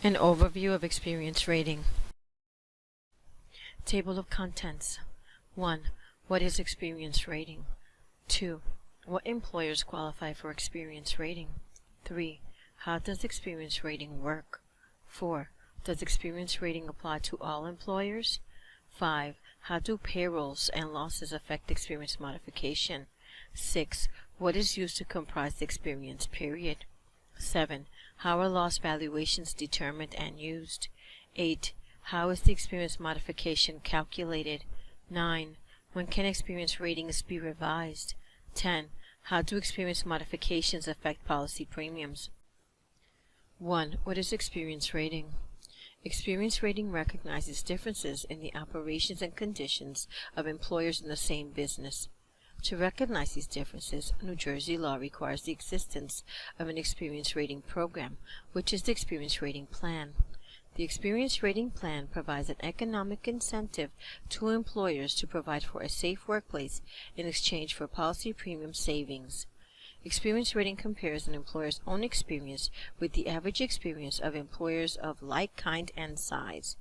An overview of experience rating. Table of contents. 1. What is experience rating? 2. What employers qualify for experience rating? 3. How does experience rating work? 4. Does experience rating apply to all employers? 5. How do payrolls and losses affect experience modification? 6. What is used to comprise the experience period? 7. How are loss valuations determined and used? 8. How is the experience modification calculated? 9. When can experience ratings be revised? 10. How do experience modifications affect policy premiums? 1. What is experience rating? Experience rating recognizes differences in the operations and conditions of employers in the same business. To recognize these differences, New Jersey law requires the existence of an experience rating program, which is the experience rating plan. The experience rating plan provides an economic incentive to employers to provide for a safe workplace in exchange for policy premium savings. Experience rating compares an employer's own experience with the average experience of employers of like kind and size.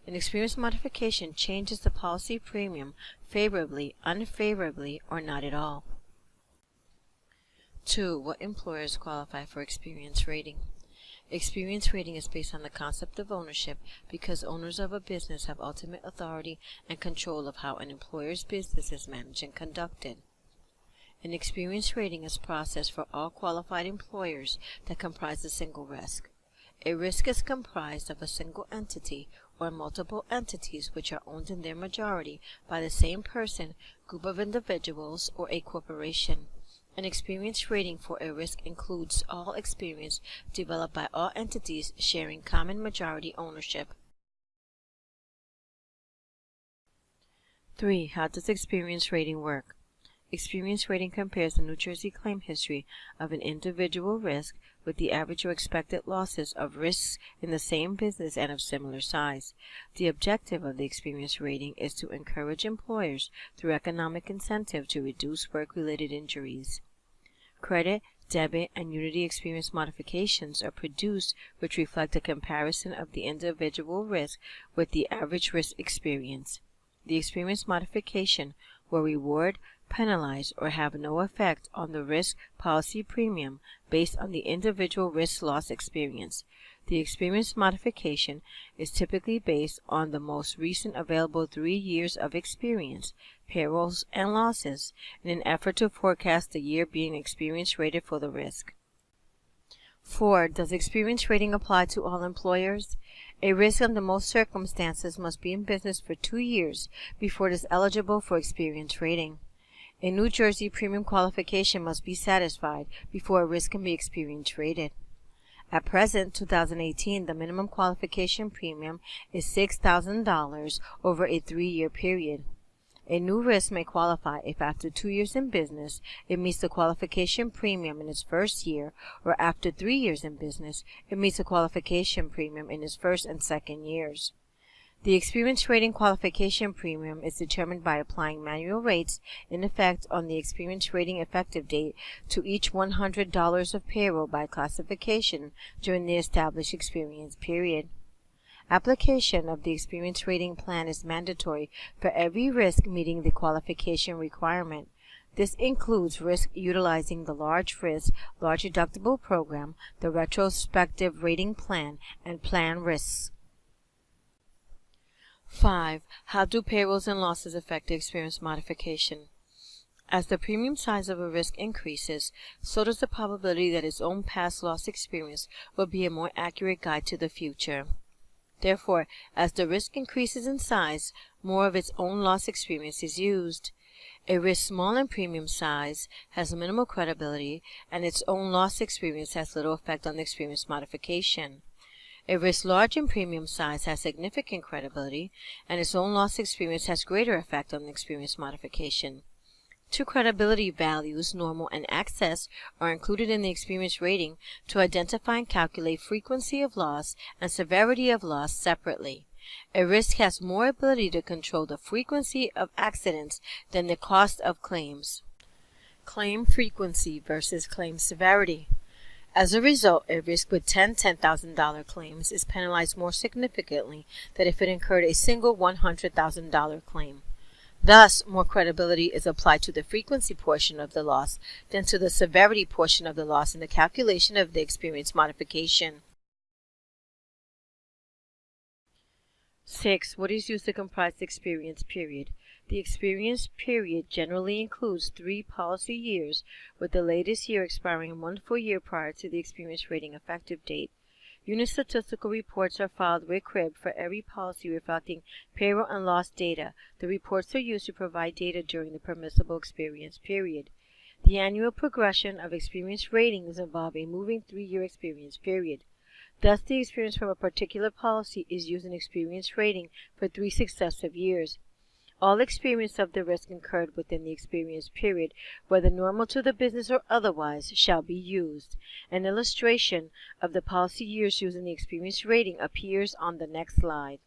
An experience modification changes the policy premium favorably, unfavorably, or not at all. 2. What employers qualify for experience rating? Experience rating is based on the concept of ownership because owners of a business have ultimate authority and control of how an employer's business is managed and conducted. An experience rating is processed for all qualified employers that comprise a single risk. A risk is comprised of a single entity or multiple entities which are owned in their majority by the same person, group of individuals, or a corporation. An experience rating for a risk includes all experience developed by all entities sharing common majority ownership. 3. How does experience rating work? Experience rating compares the New Jersey claim history of an individual risk with the average or expected losses of risks in the same business and of similar size. The objective of the experience rating is to encourage employers through economic incentive to reduce work-related injuries. Credit, debit, and unity experience modifications are produced which reflect a comparison of the individual risk with the average risk experience. The experience modification will reward, penalize, or have no effect on the risk policy premium based on the individual risk loss experience. The experience modification is typically based on the most recent available 3 years of experience, payrolls, and losses in an effort to forecast the year being experience rated for the risk. 4. Does experience rating apply to all employers? A risk under most circumstances must be in business for 2 years before it is eligible for experience rating. A New Jersey premium qualification must be satisfied before a risk can be experience rated. At present, 2018, the minimum qualification premium is $6,000 over a 3-year period. A new risk may qualify if after 2 years in business it meets the qualification premium in its first year, or after 3 years in business it meets the qualification premium in its first and second years. The experience rating qualification premium is determined by applying manual rates in effect on the experience rating effective date to each $100 of payroll by classification during the established experience period. Application of the experience rating plan is mandatory for every risk meeting the qualification requirement. This includes risk utilizing the large risk, large deductible program, the retrospective rating plan, and plan risks. 5. How do payrolls and losses affect the experience modification? As the premium size of a risk increases, so does the probability that its own past loss experience will be a more accurate guide to the future. Therefore, as the risk increases in size, more of its own loss experience is used. A risk small in premium size has minimal credibility, and its own loss experience has little effect on the experience modification. A risk large in premium size has significant credibility, and its own loss experience has greater effect on the experience modification. 2 credibility values, normal and excess, are included in the experience rating to identify and calculate frequency of loss and severity of loss separately. A risk has more ability to control the frequency of accidents than the cost of claims. Claim frequency versus claim severity. As a result, a risk with 10 $10,000 claims is penalized more significantly than if it incurred a single $100,000 claim. Thus, more credibility is applied to the frequency portion of the loss than to the severity portion of the loss in the calculation of the experience modification. 6. What is used to comprise the experience period? The experience period generally includes 3 policy years, with the latest year expiring 1 full year prior to the experience rating effective date. Unit statistical reports are filed with CRIB for every policy reflecting payroll and loss data. The reports are used to provide data during the permissible experience period. The annual progression of experience ratings involve a moving 3-year experience period. Thus, the experience from a particular policy is used in experience rating for 3 successive years. All experience of the risk incurred within the experience period, whether normal to the business or otherwise, shall be used. An illustration of the policy years used in the experience rating appears on the next slide.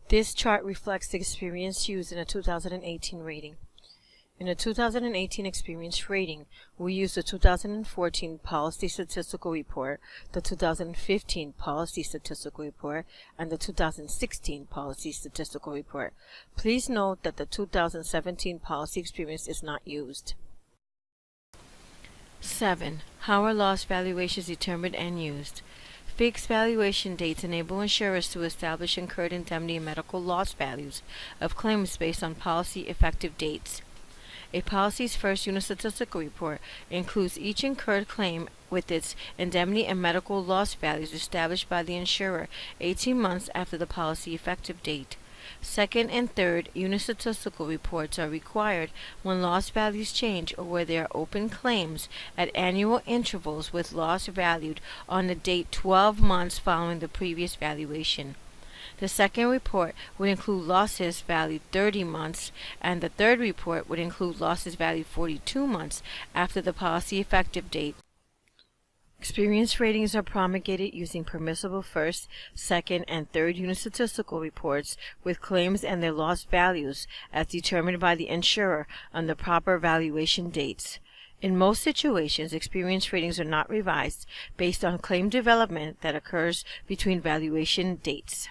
This chart reflects the experience used in a 2018 rating. In a 2018 experience rating, we use the 2014 Policy Statistical Report, the 2015 Policy Statistical Report, and the 2016 Policy Statistical Report. Please note that the 2017 Policy Experience is not used. 7. How are loss valuations determined and used? Fixed valuation dates enable insurers to establish incurred indemnity and medical loss values of claims based on policy effective dates. A policy's first unit statistical report includes each incurred claim with its indemnity and medical loss values established by the insurer 18 months after the policy effective date. Second and third unit statistical reports are required when loss values change or where there are open claims at annual intervals with loss valued on the date 12 months following the previous valuation. The second report would include losses valued 30 months, and the third report would include losses valued 42 months after the policy effective date. Experience ratings are promulgated using permissible first, second, and third unit statistical reports with claims and their loss values as determined by the insurer on the proper valuation dates. In most situations, experience ratings are not revised based on claim development that occurs between valuation dates.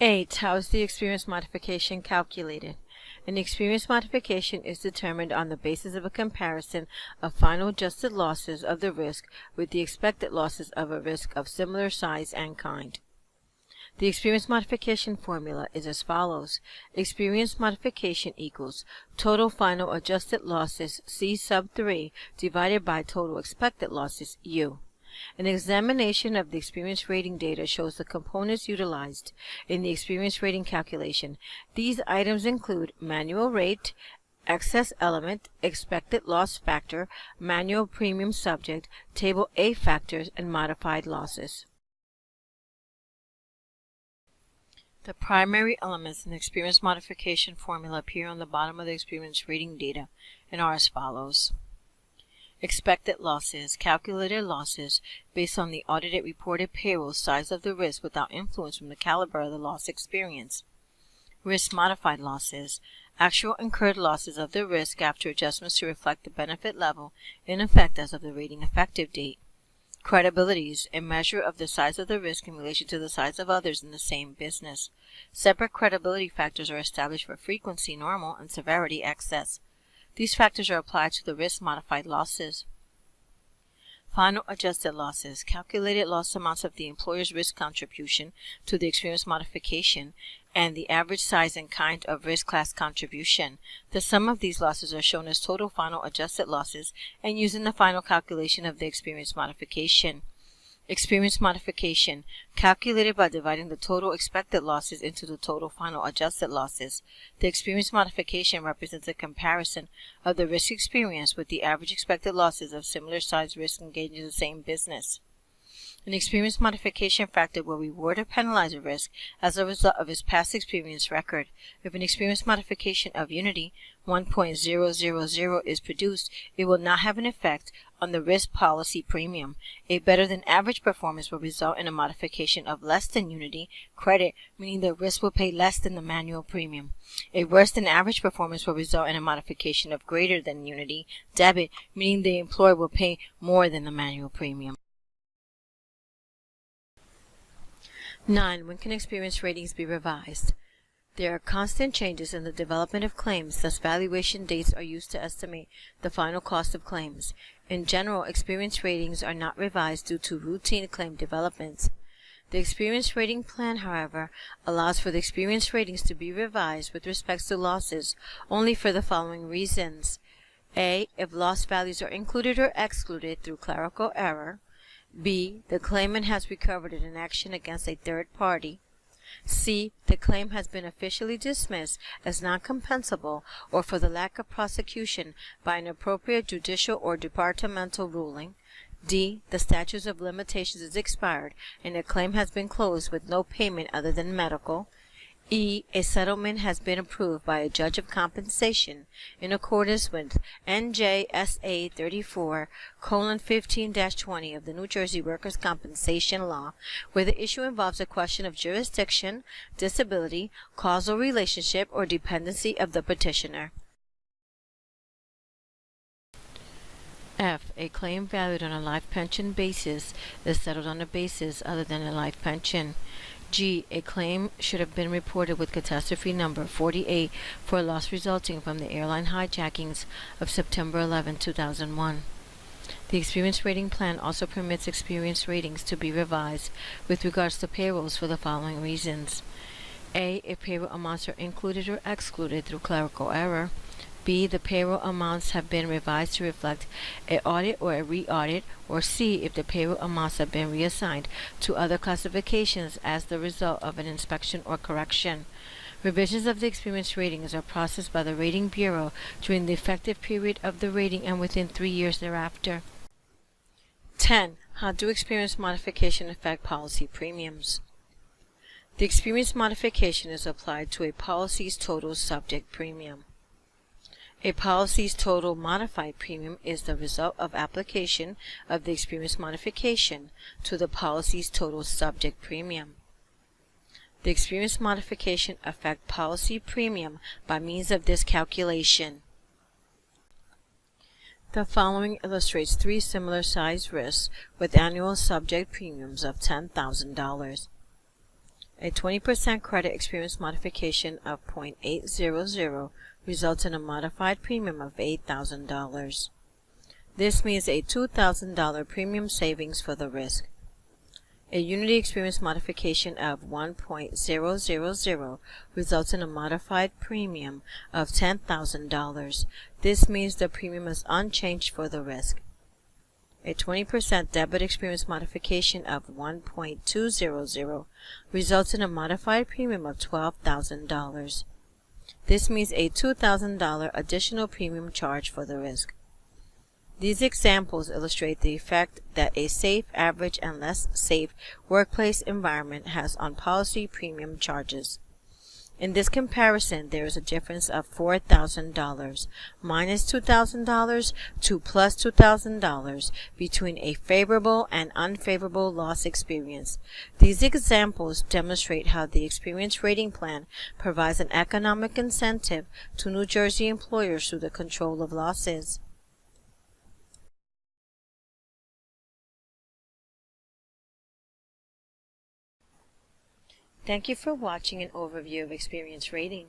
8. How is the experience modification calculated? An experience modification is determined on the basis of a comparison of final adjusted losses of the risk with the expected losses of a risk of similar size and kind. The experience modification formula is as follows. Experience modification equals total final adjusted losses C sub 3 divided by total expected losses U. An examination of the experience rating data shows the components utilized in the experience rating calculation. These items include manual rate, excess element, expected loss factor, manual premium subject, Table A factors, and modified losses. The primary elements in the experience modification formula appear on the bottom of the experience rating data and are as follows. Expected losses, calculated losses based on the audited reported payroll size of the risk without influence from the caliber of the loss experience. Risk modified losses, actual incurred losses of the risk after adjustments to reflect the benefit level in effect as of the rating effective date. Credibilities, a measure of the size of the risk in relation to the size of others in the same business. Separate credibility factors are established for frequency, normal, and severity excess. These factors are applied to the risk-modified losses. Final adjusted losses, calculated loss amounts of the employer's risk contribution to the experience modification and the average size and kind of risk class contribution. The sum of these losses are shown as total final adjusted losses and used in the final calculation of the experience modification. Experience modification, calculated by dividing the total expected losses into the total final adjusted losses. The experience modification represents a comparison of the risk experience with the average expected losses of similar size risks engaged in the same business. An experience modification factor will reward or penalize a risk as a result of its past experience record. If an experience modification of unity 1.000 is produced, it will not have an effect on the risk policy premium. A better than average performance will result in a modification of less than unity credit, meaning the risk will pay less than the manual premium. A worse than average performance will result in a modification of greater than unity debit, meaning the employer will pay more than the manual premium. 9. When can experience ratings be revised? There are constant changes in the development of claims, thus valuation dates are used to estimate the final cost of claims. In general, experience ratings are not revised due to routine claim developments. The experience rating plan, however, allows for the experience ratings to be revised with respect to losses only for the following reasons. A. If loss values are included or excluded through clerical error. B. The claimant has recovered in an action against a third party. C. The claim has been officially dismissed as non-compensable or for the lack of prosecution by an appropriate judicial or departmental ruling. D. The statute of limitations is expired and the claim has been closed with no payment other than medical. E. A settlement has been approved by a judge of compensation in accordance with NJSA 34:15-20 of the New Jersey Workers' Compensation Law, where the issue involves a question of jurisdiction, disability, causal relationship, or dependency of the petitioner. F. A claim valued on a life pension basis is settled on a basis other than a life pension. G. A claim should have been reported with catastrophe number 48 for a loss resulting from the airline hijackings of September 11, 2001. The experience rating plan also permits experience ratings to be revised with regards to payrolls for the following reasons. A. If payroll amounts are included or excluded through clerical error. B. The payroll amounts have been revised to reflect an audit or a re-audit, or C. If the payroll amounts have been reassigned to other classifications as the result of an inspection or correction. Revisions of the experience ratings are processed by the Rating Bureau during the effective period of the rating and within 3 years thereafter. 10. How do experience modification affect policy premiums? The experience modification is applied to a policy's total subject premium. A policy's total modified premium is the result of application of the experience modification to the policy's total subject premium. The experience modification affects policy premium by means of this calculation. The following illustrates 3 similar sized risks with annual subject premiums of $10,000. A 20% credit experience modification of 0.800 results in a modified premium of $8,000. This means a $2,000 premium savings for the risk. A unity experience modification of 1.000 results in a modified premium of $10,000. This means the premium is unchanged for the risk. A 20% debit experience modification of 1.200 results in a modified premium of $12,000. This means a $2,000 additional premium charge for the risk. These examples illustrate the effect that a safe, average, and less safe workplace environment has on policy premium charges. In this comparison, there is a difference of $4,000 minus $2,000 to plus $2,000 between a favorable and unfavorable loss experience. These examples demonstrate how the experience rating plan provides an economic incentive to New Jersey employers through the control of losses. Thank you for watching an overview of experience rating.